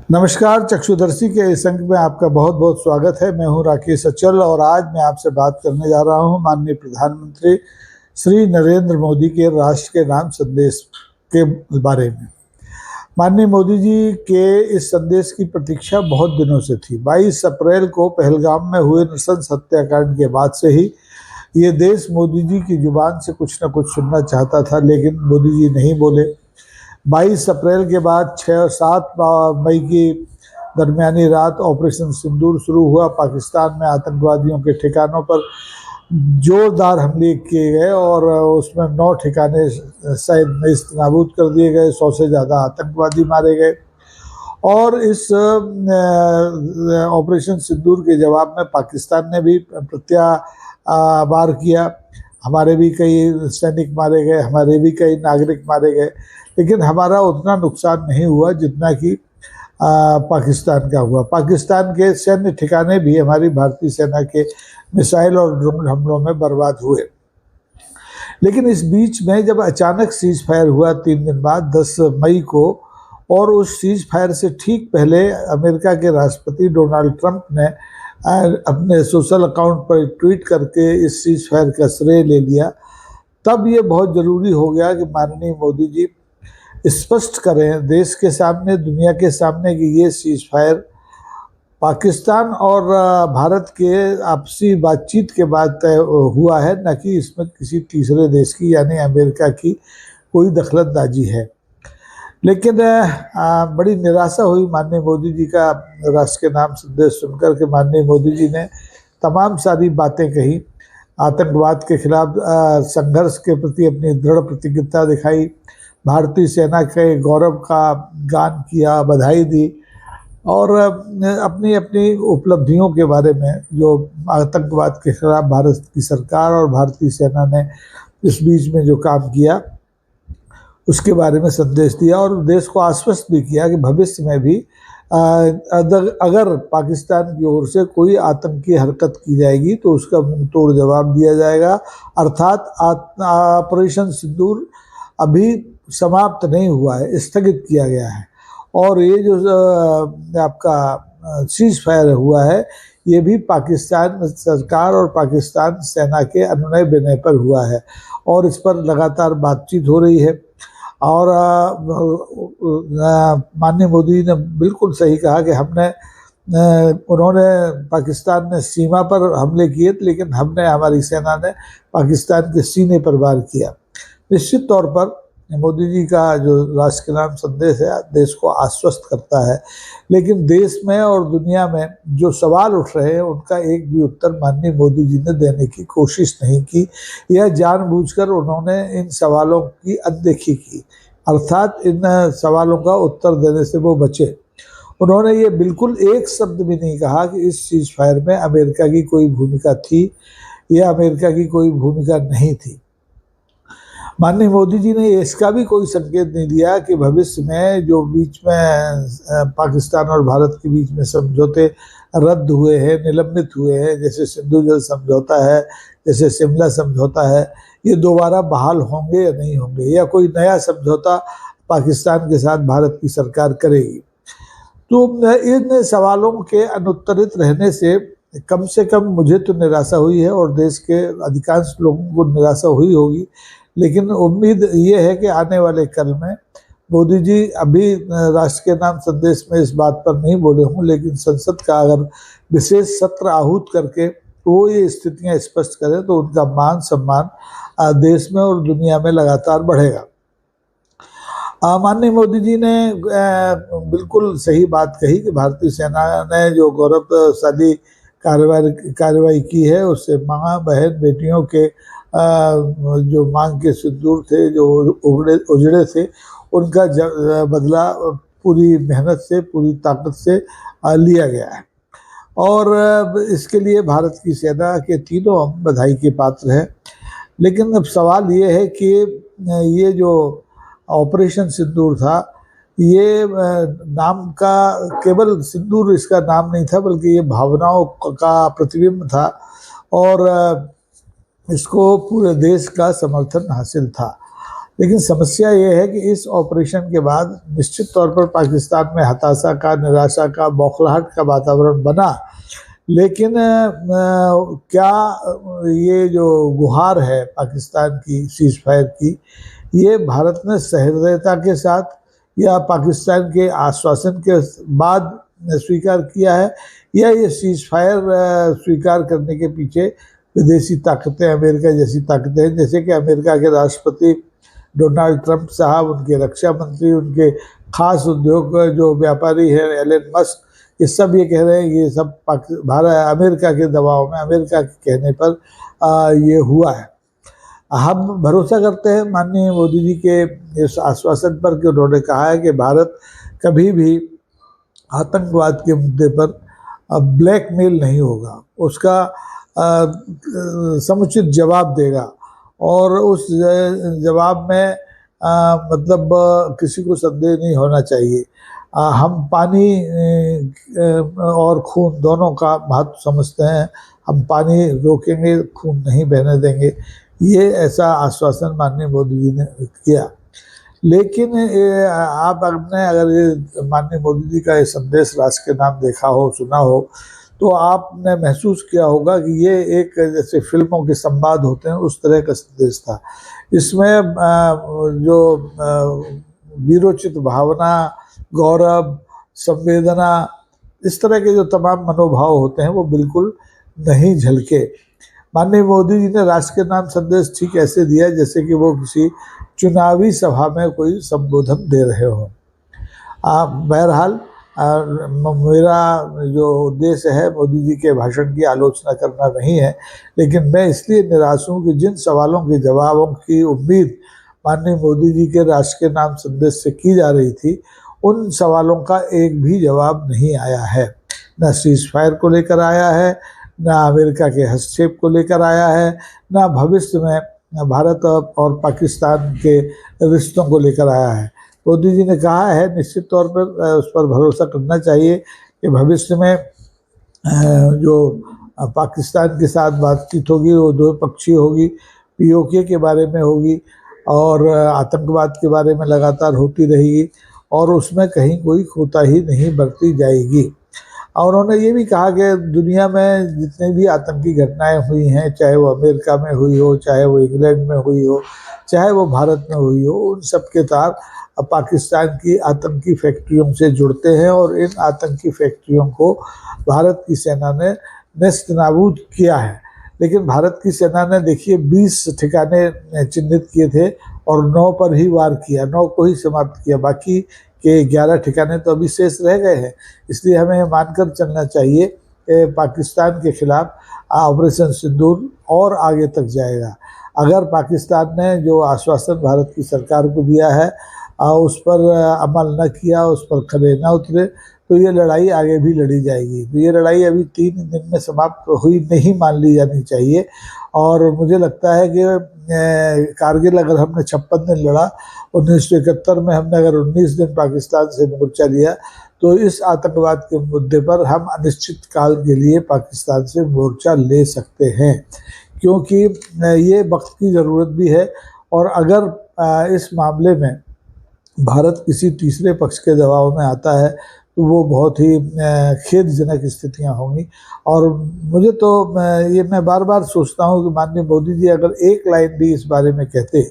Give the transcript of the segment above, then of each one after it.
नमस्कार, चक्षुदर्शी के इस अंक में आपका बहुत बहुत स्वागत है। मैं हूं राकेश अचल और आज मैं आपसे बात करने जा रहा हूं माननीय प्रधानमंत्री श्री नरेंद्र मोदी के राष्ट्र के नाम संदेश के बारे में। माननीय मोदी जी के इस संदेश की प्रतीक्षा बहुत दिनों से थी। 22 अप्रैल को पहलगाम में हुए नृशंस हत्याकांड के बाद से ही ये देश मोदी जी की जुबान से कुछ न कुछ सुनना चाहता था, लेकिन मोदी जी नहीं बोले। 22 अप्रैल के बाद 6-7 मई की दरमियानी रात ऑपरेशन सिंदूर शुरू हुआ। पाकिस्तान में आतंकवादियों के ठिकानों पर जोरदार हमले किए गए और उसमें 9 ठिकाने शायद नेस्तनाबूद कर दिए गए। 100 से ज़्यादा आतंकवादी मारे गए और इस ऑपरेशन सिंदूर के जवाब में पाकिस्तान ने भी प्रत्यावार किया। हमारे भी कई सैनिक मारे गए, हमारे भी कई नागरिक मारे गए, लेकिन हमारा उतना नुकसान नहीं हुआ जितना कि पाकिस्तान का हुआ। पाकिस्तान के सैन्य ठिकाने भी हमारी भारतीय सेना के मिसाइल और ड्रोन हमलों में बर्बाद हुए। लेकिन इस बीच में जब अचानक सीज फायर हुआ 3 दिन बाद 10 मई को, और उस सीज फायर से ठीक पहले अमेरिका के राष्ट्रपति डोनाल्ड ट्रंप ने अपने सोशल अकाउंट पर ट्वीट करके इस सीज फायर का श्रेय ले लिया। तब ये बहुत ज़रूरी हो गया कि माननीय मोदी जी स्पष्ट करें देश के सामने, दुनिया के सामने कि ये सीज फायर पाकिस्तान और भारत के आपसी बातचीत के बाद तय हुआ है, न कि इसमें किसी तीसरे देश की यानी अमेरिका की कोई दखलंदाजी है। लेकिन बड़ी निराशा हुई माननीय मोदी जी का राष्ट्र के नाम संदेश सुनकर के माननीय मोदी जी ने तमाम सारी बातें कही। आतंकवाद के खिलाफ संघर्ष के प्रति अपनी दृढ़ प्रतिबद्धता दिखाई, भारतीय सेना के गौरव का गान किया, बधाई दी और अपनी अपनी उपलब्धियों के बारे में जो आतंकवाद के खिलाफ भारत की सरकार और भारतीय सेना ने इस बीच में जो काम किया उसके बारे में संदेश दिया और देश को आश्वस्त भी किया कि भविष्य में भी अगर पाकिस्तान की ओर से कोई आतंकी हरकत की जाएगी तो उसका मुंहतोड़ जवाब दिया जाएगा। अर्थात ऑपरेशन सिंदूर अभी समाप्त नहीं हुआ है, स्थगित किया गया है। और ये जो आपका सीज फायर हुआ है ये भी पाकिस्तान सरकार और पाकिस्तान सेना के अनुनय विनय पर हुआ है और इस पर लगातार बातचीत हो रही है। और माननीय मोदी ने बिल्कुल सही कहा कि उन्होंने पाकिस्तान ने सीमा पर हमले किए, लेकिन हमारी सेना ने पाकिस्तान के सीने पर वार किया। निश्चित तौर पर मोदी जी का जो राष्ट्र के नाम संदेश है देश को आश्वस्त करता है, लेकिन देश में और दुनिया में जो सवाल उठ रहे हैं उनका एक भी उत्तर माननीय मोदी जी ने देने की कोशिश नहीं की। यह जानबूझकर उन्होंने इन सवालों की अनदेखी की, अर्थात इन सवालों का उत्तर देने से वो बचे। उन्होंने ये बिल्कुल एक शब्द भी नहीं कहा कि इस सीज फायर में अमेरिका की कोई भूमिका थी या अमेरिका की कोई भूमिका नहीं थी। माननीय मोदी जी ने इसका भी कोई संकेत नहीं दिया कि भविष्य में जो बीच में पाकिस्तान और भारत के बीच में समझौते रद्द हुए हैं, निलंबित हुए हैं, जैसे सिंधु जल समझौता है, जैसे शिमला समझौता है, ये दोबारा बहाल होंगे या नहीं होंगे, या कोई नया समझौता पाकिस्तान के साथ भारत की सरकार करेगी। तो इन सवालों के अनुत्तरित रहने से कम मुझे तो निराशा हुई है और देश के अधिकांश लोगों को निराशा हुई होगी। लेकिन उम्मीद ये है कि आने वाले कल में मोदी जी अभी राष्ट्र के नाम संदेश में इस बात पर नहीं बोले हों, लेकिन संसद का अगर विशेष सत्र आहूत करके वो ये स्थितियां स्पष्ट करें तो उनका मान सम्मान देश में और दुनिया में लगातार बढ़ेगा। माननीय मोदी जी ने बिल्कुल सही बात कही कि भारतीय सेना ने जो गौरवशाली कार्रवाई की है उससे माँ बहन बेटियों के जो मांग के सिंदूर थे, जो उजड़े थे, उनका बदला पूरी मेहनत से, पूरी ताकत से लिया गया है और इसके लिए भारत की सेना के तीनों अंग बधाई के पात्र हैं। लेकिन अब सवाल ये है कि ये जो ऑपरेशन सिंदूर था ये नाम का केवल सिंदूर इसका नाम नहीं था, बल्कि ये भावनाओं का प्रतिबिंब था और इसको पूरे देश का समर्थन हासिल था। लेकिन समस्या ये है कि इस ऑपरेशन के बाद निश्चित तौर पर पाकिस्तान में हताशा का, निराशा का, बौखलाहट का वातावरण बना। लेकिन क्या ये जो गुहार है पाकिस्तान की सीज फायर की, ये भारत ने सहृदयता के साथ या पाकिस्तान के आश्वासन के बाद स्वीकार किया है, या ये सीज फायर स्वीकार करने के पीछे विदेशी ताकतें, अमेरिका जैसी ताकतें हैं, जैसे कि अमेरिका के राष्ट्रपति डोनाल्ड ट्रंप साहब, उनके रक्षा मंत्री, उनके खास उद्योग जो व्यापारी हैं एलन मस्क, ये सब ये कह रहे हैं ये सब भारत अमेरिका के दबाव में, अमेरिका के कहने पर ये हुआ है। हम भरोसा करते हैं माननीय मोदी जी के इस आश्वासन पर कि उन्होंने कहा है कि भारत कभी भी आतंकवाद के मुद्दे पर ब्लैकमेल नहीं होगा, उसका समुचित जवाब देगा, और उस जवाब में मतलब किसी को संदेह नहीं होना चाहिए। हम पानी और खून दोनों का महत्व समझते हैं, हम पानी रोकेंगे, खून नहीं बहने देंगे, ये ऐसा आश्वासन माननीय मोदी जी ने किया। लेकिन आप अपने अगर ये माननीय मोदी जी का ये संदेश राष्ट्र के नाम देखा हो, सुना हो, तो आपने महसूस किया होगा कि ये एक जैसे फिल्मों के संवाद होते हैं उस तरह का संदेश था। इसमें जो वीरोचित भावना, गौरव, संवेदना, इस तरह के जो तमाम मनोभाव होते हैं वो बिल्कुल नहीं झलके। माननीय मोदी जी ने राष्ट्र के नाम संदेश ठीक ऐसे दिया जैसे कि वो किसी चुनावी सभा में कोई संबोधन दे रहे हो। बहरहाल मेरा जो उद्देश्य है मोदी जी के भाषण की आलोचना करना नहीं है, लेकिन मैं इसलिए निराश हूँ कि जिन सवालों के जवाबों की उम्मीद माननीय मोदी जी के राष्ट्र के नाम संदेश से की जा रही थी, उन सवालों का एक भी जवाब नहीं आया है। न सीज फायर को लेकर आया है, न अमेरिका के हस्तक्षेप को लेकर आया है, न भविष्य में भारत और पाकिस्तान के रिश्तों को लेकर आया है। मोदी जी ने कहा है निश्चित तौर पर उस पर भरोसा करना चाहिए कि भविष्य में जो पाकिस्तान के साथ बातचीत होगी वो द्विपक्षीय होगी, पीओके के बारे में होगी और आतंकवाद के बारे में लगातार होती रहेगी, और उसमें कहीं कोई कोताही नहीं बरती जाएगी। और उन्होंने ये भी कहा कि दुनिया में जितने भी आतंकी घटनाएं हुई हैं, चाहे वो अमेरिका में हुई हो, चाहे वो इंग्लैंड में हुई हो, चाहे वो भारत में हुई हो, उन सब के तार पाकिस्तान की आतंकी फैक्ट्रियों से जुड़ते हैं, और इन आतंकी फैक्ट्रियों को भारत की सेना ने नेस्त नाबूद किया है। लेकिन भारत की सेना ने देखिए 20 ठिकाने चिन्हित किए थे और 9 पर ही वार किया, 9 को ही समाप्त किया, बाकी के 11 ठिकाने तो अभी शेष रह गए हैं। इसलिए हमें ये मानकर चलना चाहिए कि पाकिस्तान के खिलाफ ऑपरेशन सिंदूर और आगे तक जाएगा। अगर पाकिस्तान ने जो आश्वासन भारत की सरकार को दिया है उस पर अमल न किया, उस पर खड़े न उतरे, तो ये लड़ाई आगे भी लड़ी जाएगी। तो ये लड़ाई अभी 3 दिन में समाप्त हुई नहीं मान ली जानी चाहिए। और मुझे लगता है कि कारगिल अगर हमने 56 दिन लड़ा, 1971 में हमने अगर 19 दिन पाकिस्तान से मोर्चा लिया, तो इस आतंकवाद के मुद्दे पर हम अनिश्चित काल के लिए पाकिस्तान से मोर्चा ले सकते हैं, क्योंकि ये वक्त की ज़रूरत भी है। और अगर इस मामले में भारत किसी तीसरे पक्ष के दबाव में आता है तो वो बहुत ही खेदजनक स्थितियां होंगी। और मुझे तो ये मैं बार बार सोचता हूँ कि माननीय मोदी जी अगर एक लाइन भी इस बारे में कहते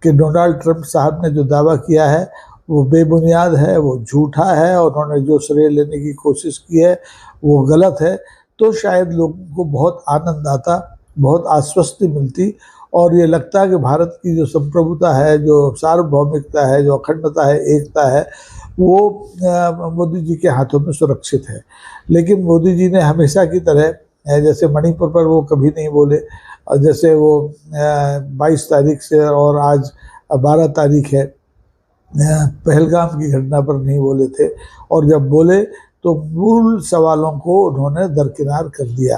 कि डोनाल्ड ट्रंप साहब ने जो दावा किया है वो बेबुनियाद है, वो झूठा है, और उन्होंने जो श्रेय लेने की कोशिश की है वो गलत है, तो शायद लोगों को बहुत आनंद आता, बहुत आश्वस्ति मिलती, और ये लगता है कि भारत की जो संप्रभुता है, जो सार्वभौमिकता है, जो अखंडता है, एकता है, वो मोदी जी के हाथों में सुरक्षित है। लेकिन मोदी जी ने हमेशा की तरह जैसे मणिपुर पर वो कभी नहीं बोले, और जैसे वो 22 तारीख से और आज 12 तारीख है, पहलगाम की घटना पर नहीं बोले थे, और जब बोले तो मूल सवालों को उन्होंने दरकिनार कर दिया।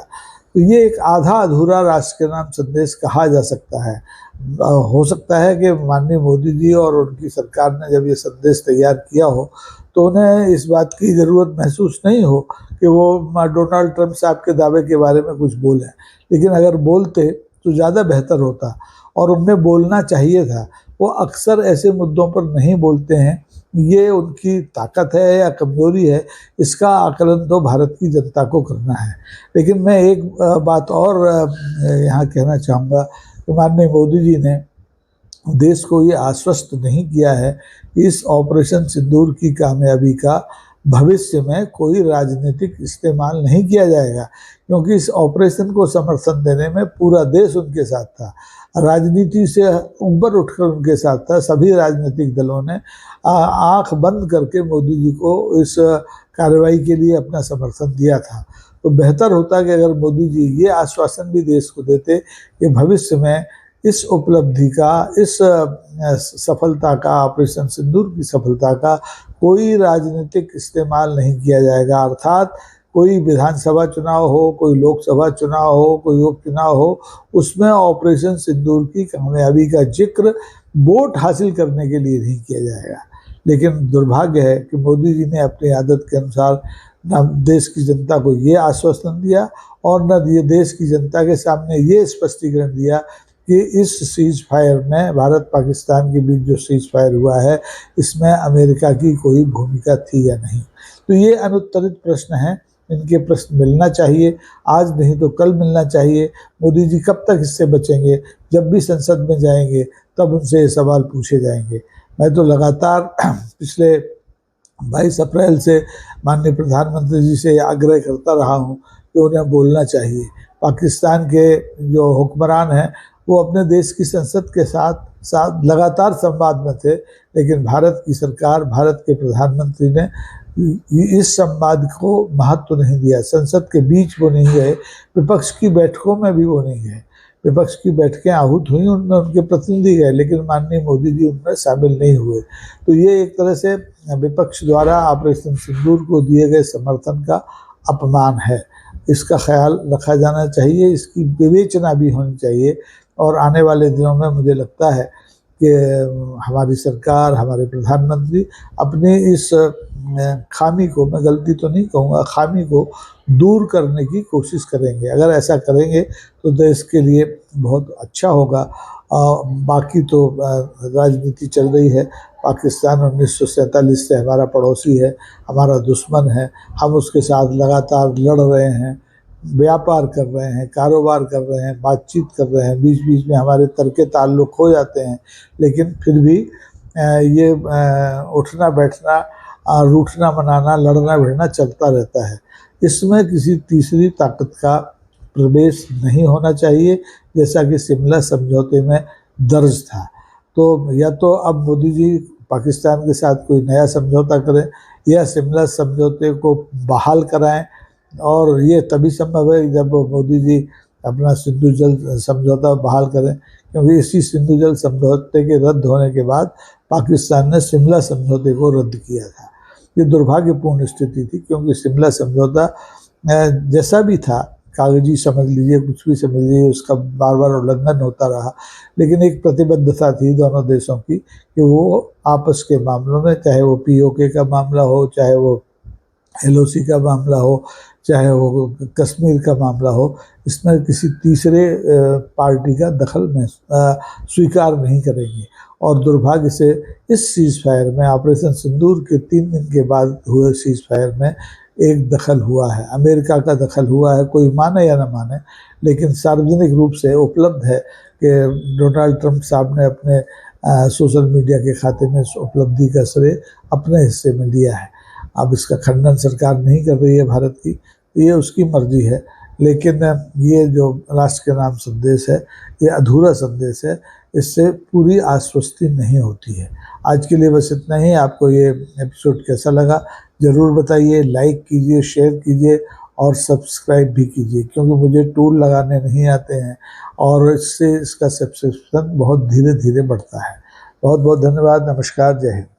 तो ये एक आधा अधूरा राष्ट्र के नाम संदेश कहा जा सकता है। हो सकता है कि माननीय मोदी जी और उनकी सरकार ने जब ये संदेश तैयार किया हो तो उन्हें इस बात की ज़रूरत महसूस नहीं हो कि वो डोनाल्ड ट्रंप साहब के दावे के बारे में कुछ बोलें, लेकिन अगर बोलते तो ज़्यादा बेहतर होता, और उन्हें बोलना चाहिए था। वो अक्सर ऐसे मुद्दों पर नहीं बोलते हैं। ये उनकी ताकत है या कमजोरी है, इसका आकलन तो भारत की जनता को करना है। लेकिन मैं एक बात और यहाँ कहना चाहूँगा कि माननीय मोदी जी ने देश को ये आश्वस्त नहीं किया है कि इस ऑपरेशन सिंदूर की कामयाबी का भविष्य में कोई राजनीतिक इस्तेमाल नहीं किया जाएगा, क्योंकि इस ऑपरेशन को समर्थन देने में पूरा देश उनके साथ था। राजनीति से ऊपर उठकर उनके साथ था। सभी राजनीतिक दलों ने आंख बंद करके मोदी जी को इस कार्रवाई के लिए अपना समर्थन दिया था। तो बेहतर होता कि अगर मोदी जी ये आश्वासन भी देश को देते कि भविष्य में इस उपलब्धि का, इस सफलता का, ऑपरेशन सिंदूर की सफलता का कोई राजनीतिक इस्तेमाल नहीं किया जाएगा। अर्थात कोई विधानसभा चुनाव हो, कोई लोकसभा चुनाव हो, कोई उपचुनाव हो, उसमें ऑपरेशन सिंदूर की कामयाबी का जिक्र वोट हासिल करने के लिए नहीं किया जाएगा। लेकिन दुर्भाग्य है कि मोदी जी ने अपनी आदत के अनुसार न देश की जनता को ये आश्वासन दिया और न ये देश की जनता के सामने ये स्पष्टीकरण दिया कि इस सीज फायर में, भारत पाकिस्तान के बीच जो सीज फायर हुआ है, इसमें अमेरिका की कोई भूमिका थी या नहीं। तो ये अनुत्तरित प्रश्न हैं, इनके प्रश्न मिलना चाहिए, आज नहीं तो कल मिलना चाहिए। मोदी जी कब तक इससे बचेंगे? जब भी संसद में जाएंगे तब उनसे ये सवाल पूछे जाएंगे। मैं तो लगातार पिछले 22 अप्रैल से माननीय प्रधानमंत्री जी से आग्रह करता रहा हूँ कि उन्हें बोलना चाहिए। पाकिस्तान के जो हुक्मरान हैं वो अपने देश की संसद के साथ लगातार संवाद में थे, लेकिन भारत की सरकार, भारत के प्रधानमंत्री ने इस संवाद को महत्व नहीं दिया। संसद के बीच वो नहीं गए, विपक्ष की बैठकों में भी वो नहीं गए। विपक्ष की बैठकें आहूत हुई, उनमें उनके प्रतिनिधि गए, लेकिन माननीय मोदी जी उनमें शामिल नहीं हुए। तो ये एक तरह से विपक्ष द्वारा ऑपरेशन सिंदूर को दिए गए समर्थन का अपमान है। इसका ख्याल रखा जाना चाहिए, इसकी विवेचना भी होनी चाहिए। और आने वाले दिनों में मुझे लगता है कि हमारी सरकार, हमारे प्रधानमंत्री अपनी इस खामी को, मैं गलती तो नहीं कहूँगा, खामी को दूर करने की कोशिश करेंगे। अगर ऐसा करेंगे तो देश के लिए बहुत अच्छा होगा। बाकी तो राजनीति चल रही है। पाकिस्तान 1947 से हमारा पड़ोसी है, हमारा दुश्मन है। हम उसके साथ लगातार लड़ रहे हैं, व्यापार कर रहे हैं, कारोबार कर रहे हैं, बातचीत कर रहे हैं, बीच बीच में हमारे तर्के ताल्लुक हो जाते हैं, लेकिन फिर भी ये उठना बैठना, रूठना मनाना, लड़ना भिड़ना चलता रहता है। इसमें किसी तीसरी ताकत का प्रवेश नहीं होना चाहिए, जैसा कि शिमला समझौते में दर्ज था। तो या तो अब मोदी जी पाकिस्तान के साथ कोई नया समझौता करें या शिमला समझौते को बहाल कराएं, और ये तभी संभव है जब मोदी जी अपना सिंधु जल समझौता बहाल करें, क्योंकि इसी सिंधु जल समझौते के रद्द होने के बाद पाकिस्तान ने शिमला समझौते को रद्द किया था। ये दुर्भाग्यपूर्ण स्थिति थी, क्योंकि शिमला समझौता जैसा भी था, कागजी समझ लीजिए, कुछ भी समझ लीजिए, उसका बार बार उल्लंघन होता रहा, लेकिन एक प्रतिबद्धता थी दोनों देशों की कि वो आपस के मामलों में, चाहे वो POK का मामला हो, चाहे वो LOC का मामला हो, चाहे वो कश्मीर का मामला हो, इसमें किसी तीसरे पार्टी का दखल में स्वीकार नहीं करेंगे। और दुर्भाग्य से इस सीज फायर में, ऑपरेशन सिंदूर के 3 दिन के बाद हुए सीज फायर में एक दखल हुआ है, अमेरिका का दखल हुआ है। कोई माने या न माने, लेकिन सार्वजनिक रूप से उपलब्ध है कि डोनाल्ड ट्रंप साहब ने अपने सोशल मीडिया के खाते में इस उपलब्धि का श्रेय अपने हिस्से में लिया है। अब इसका खंडन सरकार नहीं कर रही है भारत की, ये उसकी मर्जी है, लेकिन ये जो राष्ट्र के नाम संदेश है, ये अधूरा संदेश है, इससे पूरी आश्वस्ति नहीं होती है। आज के लिए बस इतना ही। आपको ये एपिसोड कैसा लगा ज़रूर बताइए, लाइक कीजिए, शेयर कीजिए और सब्सक्राइब भी कीजिए, क्योंकि मुझे टूल लगाने नहीं आते हैं और इससे इसका सब्सक्रिप्शन बहुत धीरे धीरे बढ़ता है। बहुत बहुत धन्यवाद। नमस्कार, जय हिंद।